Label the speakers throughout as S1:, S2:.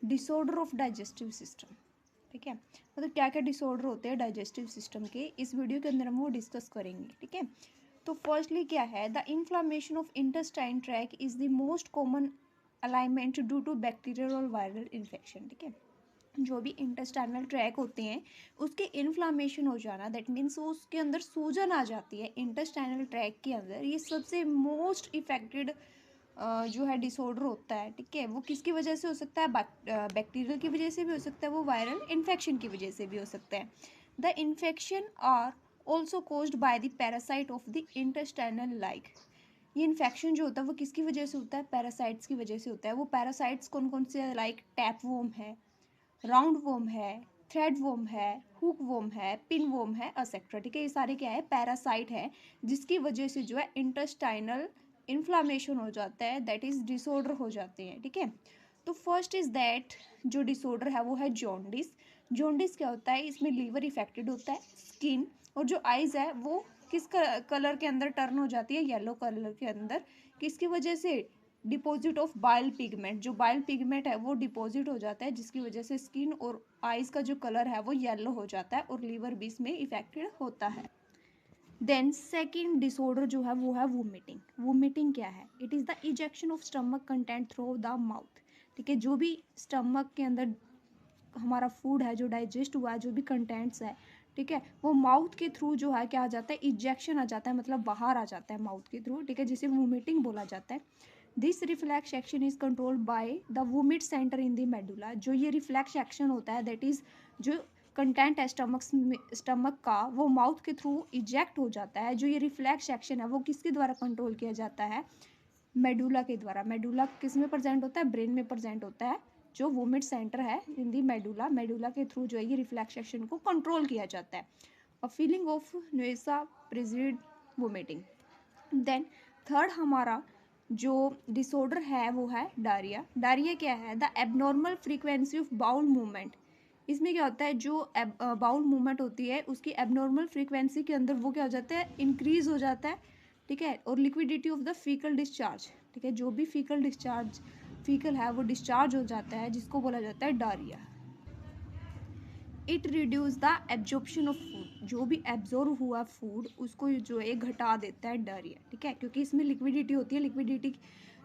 S1: Disorder of digestive system, ठीक है, मतलब क्या क्या डिसऑर्डर होते हैं डाइजेस्टिव सिस्टम के, इस वीडियो के अंदर हम वो डिस्कस करेंगे, ठीक है। तो फर्स्टली क्या है, the inflammation of intestine track is the most common alignment due to bacterial और वायरल इन्फेक्शन, ठीक है। जो भी इंटेस्टाइनल ट्रैक होते हैं उसके इन्फ्लामेशन हो जाना, दैट मीन्स उसके अंदर सूजन आ जाती है इंटेस्टाइनल ट्रैक के अंदर, ये सबसे मोस्ट इफेक्टेड जो है डिसऑर्डर होता है, ठीक है। वो किसकी वजह से हो सकता है, बैक्टीरियल की वजह से भी हो सकता है, वो वायरल इन्फेक्शन की वजह से भी हो सकता है। The infection are also caused by the parasite of the intestinal like, ये इन्फेक्शन जो होता है वो किसकी वजह से होता है, पैरासाइट्स की वजह से होता है। वो पैरासाइट्स कौन कौन से, लाइक टैप वोम है, राउंड वोम है, थ्रेड वोम है, हुक वोम है, पिन वोम है, एक्सेट्रा, ठीक है। ये सारे क्या है, पैरासाइट है, जिसकी वजह से जो है इंटेस्टाइनल इन्फ्लामेशन हो जाता है, दैट इज डिसऑर्डर हो जाते हैं, ठीक है। तो फर्स्ट इज दैट, जो डिसऑर्डर है वो है जॉन्डिस। जॉन्डिस क्या होता है, इसमें लीवर इफेक्टेड होता है, स्किन और जो आइज है वो किस कलर के अंदर टर्न हो जाती है, येलो कलर के अंदर, किसकी वजह से, डिपॉजिट ऑफ बाइल पिगमेंट, जो बाइल पिगमेंट है वो डिपॉजिट हो जाता है, जिसकी वजह से स्किन और आइज का जो कलर है वो येलो हो जाता है और लीवर भी इसमें इफेक्टेड होता है। देन सेकेंड डिसऑर्डर जो है वो है वोमिटिंग। वोमिटिंग क्या है, it is the ejection of stomach content through the mouth, ठीक है। जो भी स्टमक के अंदर हमारा फूड है जो डाइजेस्ट हुआ है, जो भी कंटेंट्स है, ठीक है, वो माउथ के थ्रू जो है क्या आ जाता है, इजेक्शन आ जाता है, मतलब बाहर आ जाता है माउथ के थ्रू, ठीक है, जिसे वोमिटिंग बोला जाता है। This reflex action is controlled by the vomit centre in the medulla, जो ये रिफ्लेक्स एक्शन होता है, दैट इज जो कंटेंट है स्टमक का वो माउथ के थ्रू इजेक्ट हो जाता है। जो ये रिफ्लेक्स एक्शन है वो किसके द्वारा कंट्रोल किया जाता है, मेडुला के द्वारा। मेडुला किस में प्रेजेंट होता है, ब्रेन में प्रेजेंट होता है। जो वोमिट सेंटर है इन दी मेडुला, मेडुला के थ्रू जो है ये रिफ्लेक्स एक्शन को कंट्रोल किया जाता है। A feeling of nausea preceded vomiting. Then third हमारा जो डिसऑर्डर है वो है डायरिया। डायरिया क्या है, the abnormal frequency of bowel movement. इसमें क्या होता है, जो बाउल मूवमेंट होती है उसकी एबनॉर्मल फ्रीक्वेंसी के अंदर वो क्या हो जाता है, इंक्रीज हो जाता है, ठीक है। और liquidity of the faecal discharge, ठीक है, जो भी फीकल है वो डिस्चार्ज हो जाता है, जिसको बोला जाता है diarrhoea. It reduce the absorption of food, जो भी एब्जॉर्व हुआ फूड उसको जो है घटा देता है डायरिया, ठीक है, क्योंकि इसमें लिक्विडिटी होती है। लिक्विडिटी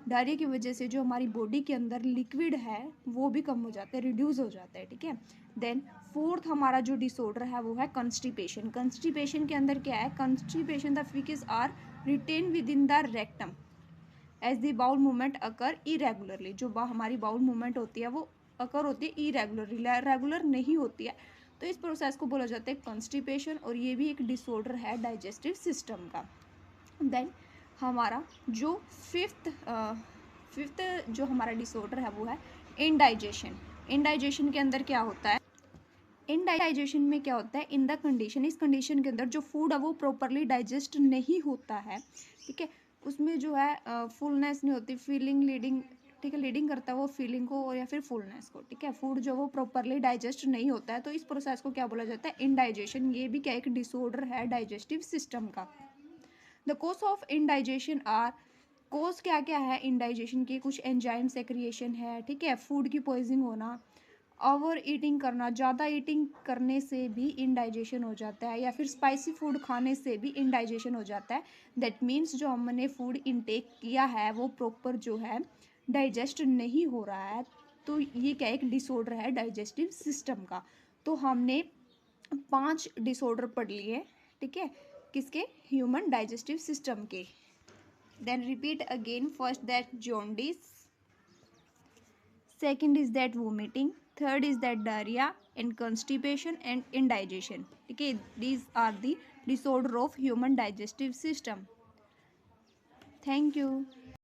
S1: डायरिया की वजह से जो हमारी बॉडी के अंदर लिक्विड है वो भी कम हो जाता है, रिड्यूस हो जाता है, ठीक है। देन फोर्थ हमारा जो डिसऑर्डर है वो है कंस्टिपेशन। कंस्टिपेशन के अंदर क्या है, constipation the faeces are retain with in the rectum as the bowel movement occur irregularly. जो हमारी बाउल मूवमेंट होती है वो अकर होती है इरेगुलरली, रेगुलर नहीं होती है, तो इस प्रोसेस को बोला जाता है कॉन्स्टिपेशन, और ये भी एक डिसऑर्डर है डाइजेस्टिव सिस्टम का। देन हमारा जो फिफ्थ जो हमारा डिसऑर्डर है वो है इनडाइजेशन। इनडाइजेशन के अंदर क्या होता है, इनडाइजेशन में क्या होता है, इन द कंडीशन, इस कंडीशन के अंदर जो फूड है वो प्रॉपरली डाइजेस्ट नहीं होता है, ठीक है। उसमें जो है फुलनेस नहीं होती, फीलिंग लीडिंग, ठीक है, लीडिंग करता है वो फीलिंग को और या फिर फुलनेस को, ठीक है। फूड जो वो प्रॉपरली डाइजेस्ट नहीं होता है, तो इस प्रोसेस को क्या बोला जाता है, इनडाइजेशन। ये भी क्या एक डिसऑर्डर है डाइजेस्टिव सिस्टम का। The cause of indigestion are, cause क्या क्या है इनडाइजेशन की, कुछ एंजाइम सेक्रिएशन है, ठीक है, फूड की पॉइजनिंग होना, ओवर ईटिंग करना, ज़्यादा ईटिंग करने से भी इनडाइजेशन हो जाता है, या फिर स्पाइसी फूड खाने से भी इनडाइजेशन हो जाता है। दैट मीन्स जो हमने फूड इनटेक किया है वो प्रॉपर जो है डाइजेस्ट नहीं हो रहा है, तो ये क्या एक डिसऑर्डर है डाइजेस्टिव सिस्टम का। तो हमने 5 डिसऑर्डर पढ़ लिए, ठीक है, किसके, ह्यूमन डाइजेस्टिव सिस्टम के। Then repeat again, first that jaundice, second is that vomiting, third is that diarrhea and constipation and indigestion, okay, these are the disorder of human digestive system. Thank you.